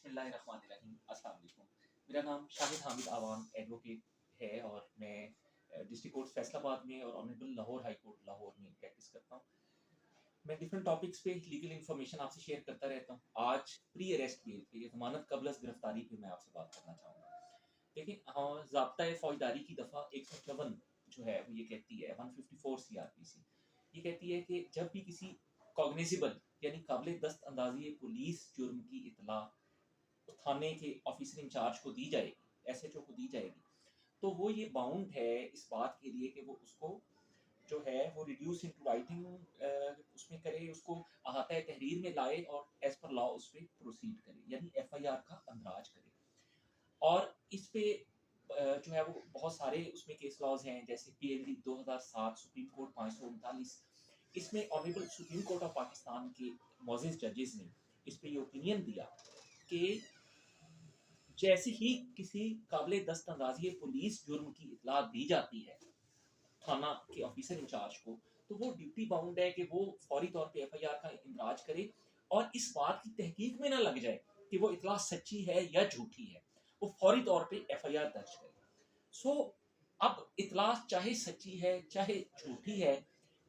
बिस्मिल्लाहिर्रहमानिर्रहीम। अस्सलाम वालेकुम। मेरा नाम शाहिद हामिद आवान एडवोकेट है और मैं डिस्ट्रिक्ट कोर्ट फैसलाबाद में और honourable Lahore high court Lahore में प्रैक्टिस करता हूँ। मैं डिफरेंट टॉपिक्स पे लीगल इन्फॉर्मेशन आपसे शेयर करता रहता हूँ। आज प्री अरेस्ट बेल पे, ज़मानत कबल अज़ गिरफ्तारी पे मैं आपसे बात करना चाहूँगा। देखिए, ज़ाब्ता फ़ौजदारी की दफ़ा 154 जो है वो ये कहती है, 154 सीआरपीसी ये कहती है कि जब भी किसी कॉग्निजेबल यानी काबिल दस्त अंदाज़ी पुलिस जुर्म की इत्तला थाने के ऑफिसर इंचार्ज को दी जाएगी, एसएचओ को दी जाएगी, तो वो ये बाउंड है इस बात के लिए कि वो उसको जो है वो रिड्यूस इनटू राइटिंग उसमें करे, उसको अहाता तहरीर में लाए और एज पर लॉ उस पर प्रोसीड करे, यानी एफआईआर का अंदराज करे। और इस पे जो है वो बहुत सारे उसमें केस लॉज हैं, जैसे पीएनडी 2007, सुप्रीम कोर्ट 539। इसमें honourable supreme court of Pakistan के मोअज़्ज़िज़ जजेस ने इस पे ये ओपिनियन दिया कि जैसे ही किसी काबिल दस्त अंदाजी पुलिस जुर्म की इतला दी जाती है थाना के ऑफिसर इंचार्ज को, तो वो ड्यूटी बाउंड है कि वो फौरी तौर पे एफआईआर का इंदराज करे और इस बात की तहकीक में ना लग जाए कि वो इतला सच्ची है या झूठी है, वो फौरी तौर पे एफआईआर दर्ज करे। सो अब इतला चाहे सच्ची है चाहे झूठी है,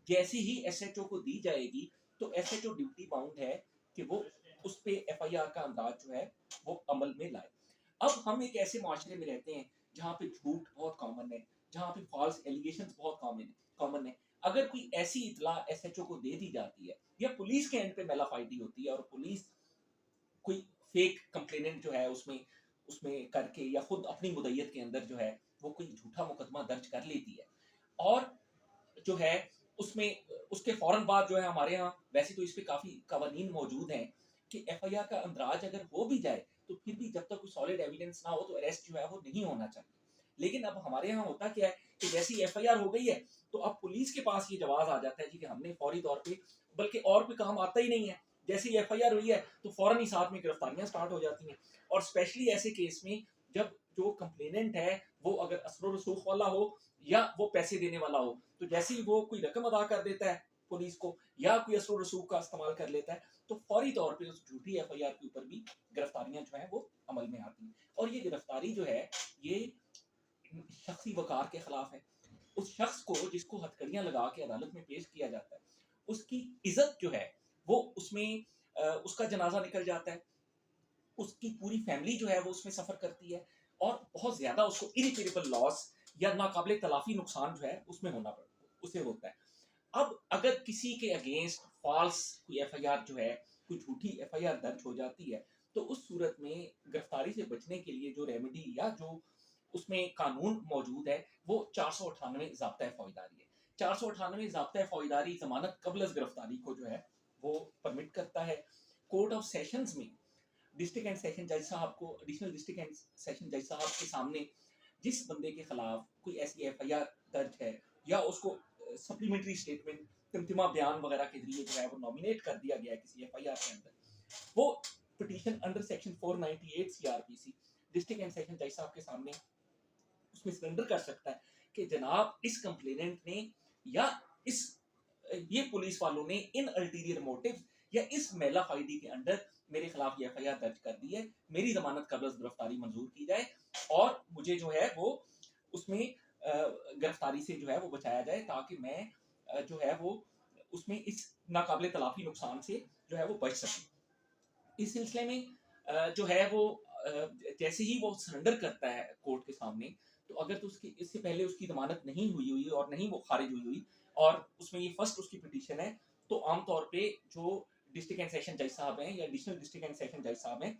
जैसे ही एसएचओ को दी जाएगी तो एसएचओ ड्यूटी बाउंड है कि वो उस पे एफआईआर का अंदाज जो है वो अमल में लाए। अब हम एक ऐसे माशरे में रहते हैं जहाँ पे झूठ बहुत कॉमन है, जहाँ पे फॉल्स एलिगेशन बहुत कॉमन है। अगर कोई ऐसी इतला एसएचओ को दे दी जाती है या पुलिस के एंड पे मेलाफाइडी होती है और पुलिस कोई फेक कंप्लेनेंट जो है उसमें उसमें करके या खुद अपनी मुदैयत के अंदर जो है वो कोई झूठा मुकदमा दर्ज कर लेती है, और जो है उसमें उसके फौरन बाद जो है हमारे यहाँ वैसे तो इस पे काफी कवानीन मौजूद हैं कि एफआईआर का अंदराज अगर हो भी जाए तो फिर भी जब तक कोई सॉलिड एविडेंस ना हो तो अरेस्ट जो है वो नहीं होना चाहिए। लेकिन अब हमारे यहाँ होता क्या है कि जैसी एफआईआर हो गई है तो अब पुलिस के पास ये जवाब आ जाता है जी कि हमने फौरी तौर पे, बल्कि और कोई काम आता ही नहीं है, जैसे ही एफआईआर हुई है तो फौरन ही साथ में गिरफ्तारियां स्टार्ट हो जाती हैं। और स्पेशली ऐसे केस में जब जो कंप्लेनेंट है वो अगर असर रसूख वाला हो या वो पैसे देने वाला हो, तो जैसे ही वो कोई रकम अदा कर देता है पुलिस को या कोई असर रसूख का इस्तेमाल कर लेता है तो फौरी तौर पे उस झूठी एफआईआर के ऊपर भी गिरफ्तारियां जो है वो अमल में आती हैं। और ये गिरफ्तारी जो है ये शख्सी वकार के खिलाफ है। उस शख्स को जिसको हथकड़ियां लगा के अदालत में पेश किया जाता है उसकी इज्जत जो है वो उसमें उसका जनाजा निकल जाता है, उसकी पूरी फैमिली जो है वो उसमें सफर करती है और बहुत ज्यादा उसको इरिपेरेबल लॉस या नाकाबिले तलाफी नुकसान जो है उसमें होना पड़ता उसे होता है। अब अगर किसी के अगेंस्ट फॉल्स कोई एफआईआर जो है, कोई झूठी एफआईआर दर्ज हो जाती है, तो उस सूरत में गिरफ्तारी से बचने के लिए जो रेमेडी या जो उसमें कानून मौजूद है वो 498 ज़ाब्ता फौजदारी है। 498 ज़ाब्ता फौजदारी जमानत कबल अज़ गिरफ्तारी को जो है वो परमिट करता है। कोर्ट ऑफ सेशंस में डिस्ट्रिक्ट एंड सेशन जज साहब को, एडिशनल डिस्ट्रिक्ट एंड सेशन जज साहब के सामने जिस बंदे के खिलाफ कोई ऐसी एफआईआर दर्ज है या उसको सप्लीमेंट्री स्टेटमेंट, तिमतिमा बयान वगैरह के जरिए जो है वो नॉमिनेट कर दिया गया है किसी एफआईआर के अंदर, वो petition under section 498 CrPC district and session जज साहब के सामने उसमें सरेंडर कर सकता है कि जनाब इस कंप्लेनेंट ने या इस ये पुलिस वालों ने इन अल्टीरियर मोटिव या इस मेला फाइडी के अंडर मेरे खिलाफ ये एफआईआर दर्ज कर दी है, मेरी जमानत कबल गिरफ्तारी मंजूर की जाए और मुझे जो है वो उसमें गिरफ्तारी से जो है वो बचाया जाए ताकि मैं जो है वो उसमें इस नाकाबिले तलाफी नुकसान से जो है वो बच सकूं। इस सिलसिले में जो है वो जैसे ही वो सरेंडर करता है कोर्ट के सामने, तो अगर तो उसकी इससे पहले उसकी जमानत नहीं हुई हुई और नहीं वो खारिज हुई हुई और उसमें ये फर्स्ट उसकी पिटीशन है, तो आमतौर पे जो डिस्ट्रिक्ट एंड सेशन जज साहब हैं या एडिशनल डिस्ट्रिक्ट एंड सेशन जज साहब हैं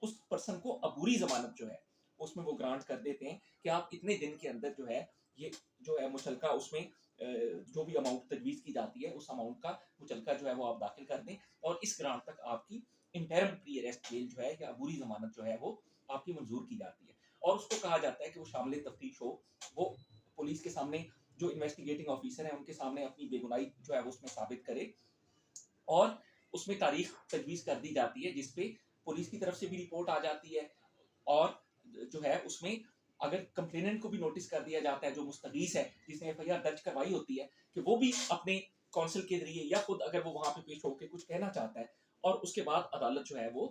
उस पर्सन को अबूरी जमानत जो है उसमें वो ग्रांट कर देते हैं कि आप इतने दिन के अंदर जो है ये जो है मुचलका उसमें जो भी अमाउंट तजवीज़ की जाती है उस अमाउंट का मुचलका जो है वो आप दाखिल कर दें और इस ग्रांट तक आपकी इंटरम प्री अरेस्ट बेल जो है या अबूरी जमानत जो है वो आपकी मंजूर की जाती है। और उसको कहा जाता है कि वो शामिल तफ्तीश हो, वो पुलिस के सामने जो इन्वेस्टिगेटिंग ऑफिसर है उनके सामने अपनी बेगुनाही जो है वो उसमें साबित करे और उसमें तारीख तजवीज़ कर दी जाती है जिसपे पुलिस की तरफ से भी रिपोर्ट आ जाती है और जो है उसमें अगर कंप्लेनेंट को भी नोटिस कर दिया जाता है जो मुस्तगीस है जिसने एफआईआर दर्ज करवाई होती है कि वो भी अपने काउंसिल के जरिए या खुद अगर वो वहां पे पेश होकर कुछ कहना चाहता है और उसके बाद अदालत जो है वो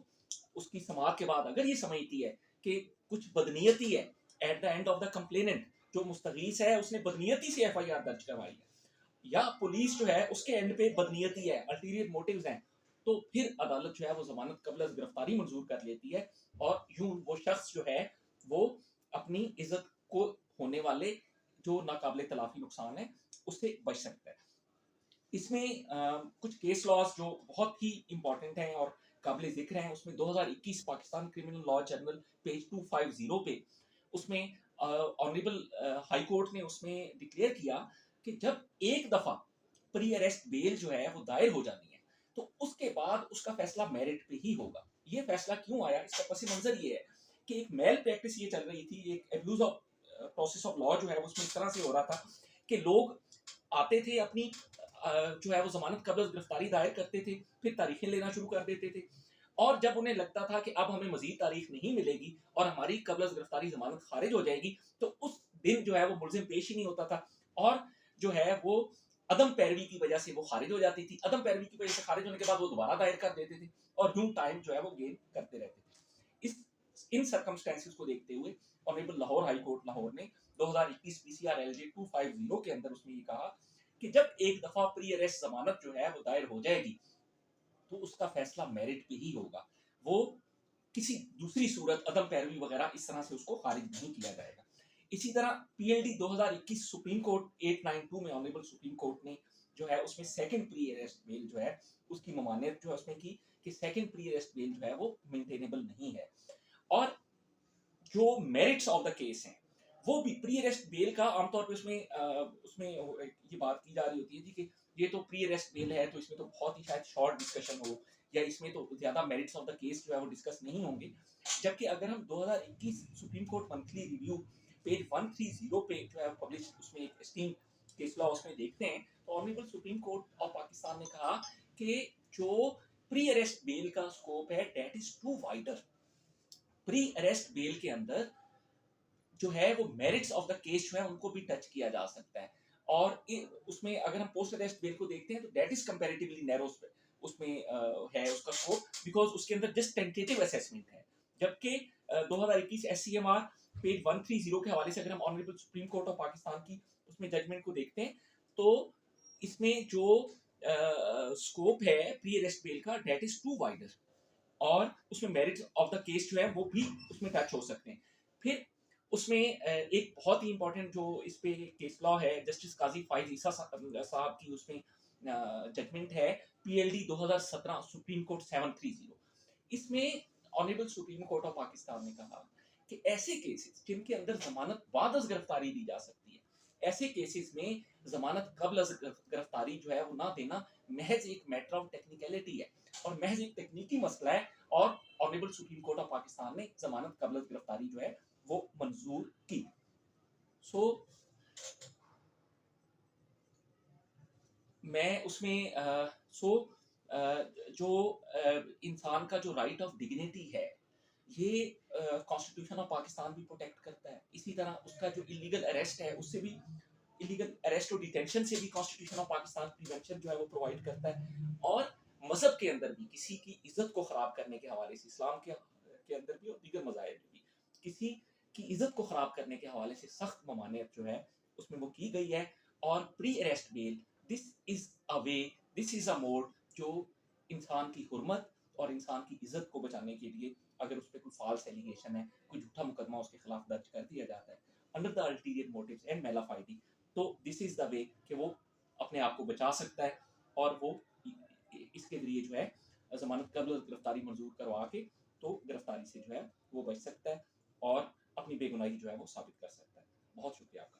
उसकी समाअत के बाद अगर ये समझती है कि कुछ बदनीयती है at the end of the complainant, जो मुस्तगीस है उसने बदनीयती से एफआईआर दर्ज करवाई है, या पुलिस जो है उसके एंड पे बदनीयती है, अल्टीरियर मोटिव्स हैं, तो फिर अदालत जो है वो जमानत कबल गिरफ्तारी मंजूर कर लेती है, और यूं वो शख्स जो है वो अपनी इज्जत को होने वाले जो नाकाबिले तलाफी नुकसान है उससे बच सकता है। इसमें कुछ केस लॉज जो बहुत ही इंपॉर्टेंट हैं और काबिल जिक्र हैं, उसमें 2021 Pakistan criminal law journal page 250 पे उसमें ऑनरेबल हाई कोर्ट ने उसमें डिक्लेयर किया कि जब एक दफा प्री अरेस्ट बेल जो है वो दायर हो जाती है तो उसके बाद उसका फैसला मेरिट पे ही होगा। ये फैसला क्यों आया, इसका पस मंजर ये है कि एक मेल प्रैक्टिस ये चल रही थी, एक abuse of process of law जो है उसमें इस तरह से हो रहा था कि लोग आते थे अपनी जो है वो जमानत कबल गिरफ्तारी दायर करते थे, फिर तारीखें लेना शुरू कर देते थे, और जब उन्हें लगता था कि अब हमें मजीद तारीख नहीं मिलेगी और हमारी कबल गिरफ्तारी जमानत खारिज हो जाएगी, तो उस दिन जो है वो मुलजिम पेश ही नहीं होता था, और जो है वो अदम पैरवी की वजह से वो खारिज हो जाती थी। अदम पैरवी की वजह से खारिज होने के बाद वो दोबारा दायर कर देते थे और यूं टाइम जो है वो गेन करते रहते थे। इन सर्कमस्टेंसेस को देखते हुए honourable Lahore high court Lahore ने 2021 पीसीआर एलजे 250 के अंदर उसमें ये कहा कि जब एक दफा प्री अरेस्ट जमानत जो है वो दायर हो जाएगी तो उसका फैसला मेरिट पे ही होगा, वो किसी दूसरी सूरत अदम पैरवी वगैरह इस तरह से उसको खारिज नहीं किया जाएगा। इसी तरह पीएलडी 2021 सुप्रीम कोर्ट 892 में ऑनरेबल सुप्रीम कोर्ट ने जो है उसमें सेकंड प्री अरेस्ट बेल जो है उसकी ममानियत जो है उसमें की कि सेकंड प्री अरेस्ट बेल जो है वो मेंटेनेबल नहीं है, और जो मेरिट्स ऑफ द केस हैं वो भी प्री अरेस्ट बेल का आमतौर पे उसमें ये बात की जा रही होती है जी कि ये तो प्री अरेस्ट बेल है तो इसमें तो बहुत ही शायद शॉर्ट डिस्कशन हो, या इसमें तो ज्यादा मेरिट्स ऑफ द केस जो है वो डिस्कस नहीं होंगे। जबकि अगर हम 2021 supreme court monthly review page 130 पे जो है पब्लिश उसमें एक स्टीम केस लॉ उसमें देखते हैं तो honourable supreme court of Pakistan ने कहा कि जो प्री अरेस्ट बेल का स्कोप है that is too wider. Pre arrest bail के अंदर जो है वो मेरिट्स ऑफ द केस जो है उनको भी टच किया जा सकता है, और उसमें अगर हम पोस्ट अरेस्ट बेल को देखते हैं तो दैट इज कंपैरेटिवली नैरो उसमें है उसका स्कोप बिकॉज उसके अंदर जस्ट टेंटेटिव असेसमेंट है। जबकि 2021 एससीएमआर पेज 130 के हवाले से अगर हम honourable supreme court of Pakistan की उसमें जजमेंट को देखते हैं तो इसमें जो स्कोप है प्री अरेस्ट बेल का दैट इज टू वाइडर, और उसमें मेरिट ऑफ द केस जो है वो भी उसमें टच हो सकते हैं। फिर उसमें एक बहुत ही इंपॉर्टेंट जो इस पे केस लॉ है जस्टिस काजी फाइज ईसा साहब की उसमें जजमेंट है पीएलडी 2017 सुप्रीम कोर्ट 730। इसमें honourable supreme court of Pakistan ने कहा कि ऐसे केसेस जिनके अंदर जमानत बाद गिरफ्तारी दी जा सकती है, ऐसे केसेस में जमानत कबल गिरफ्तारी जो है वो ना देना महज एक मैटर ऑफ टेक्निकलिटी है और महज एक तकनीकी मसला है, और honourable supreme court of Pakistan ने जमानत कबल गिरफ्तारी जो है वो मंजूर की। सो मैं उसमें जो इंसान का जो राइट ऑफ डिग्निटी है ये कॉन्स्टिट्यूशन ऑफ पाकिस्तान भी प्रोटेक्ट करता है। इसी तरह उसका जो इलीगल अरेस्ट है उससे भी, इलीगल अरेस्ट और डिटेंशन से भी कॉन्स्टिट्यूशन ऑफ पाकिस्तान प्रिवेंशन जो है वो प्रोवाइड करता है, और मजहब के अंदर भी किसी की इज्जत को खराब करने के हवाले से इस्लाम के अंदर भी और दीगर मज़ाहिब भी किसी की इज्जत को खराब करने के हवाले से सख्त ममानियत जो है उसमें वो की गई है। और pre arrest bell this is a way, this is a mode जो इंसान की हुर्मत और इंसान की इज्जत को बचाने के लिए अगर उस पर कोई फॉल्स एलिगेशन है, कोई झूठा मुकदमा उसके खिलाफ दर्ज कर दिया जाता है under the ulterior motives and malafide, तो दिस इज द वे कि वो अपने आप को बचा सकता है और वो इसके जरिए जो है जमानत कबल गिरफ्तारी मंजूर करवा के तो गिरफ्तारी से जो है वो बच सकता है और अपनी बेगुनाही जो है वो साबित कर सकता है। बहुत शुक्रिया आपका।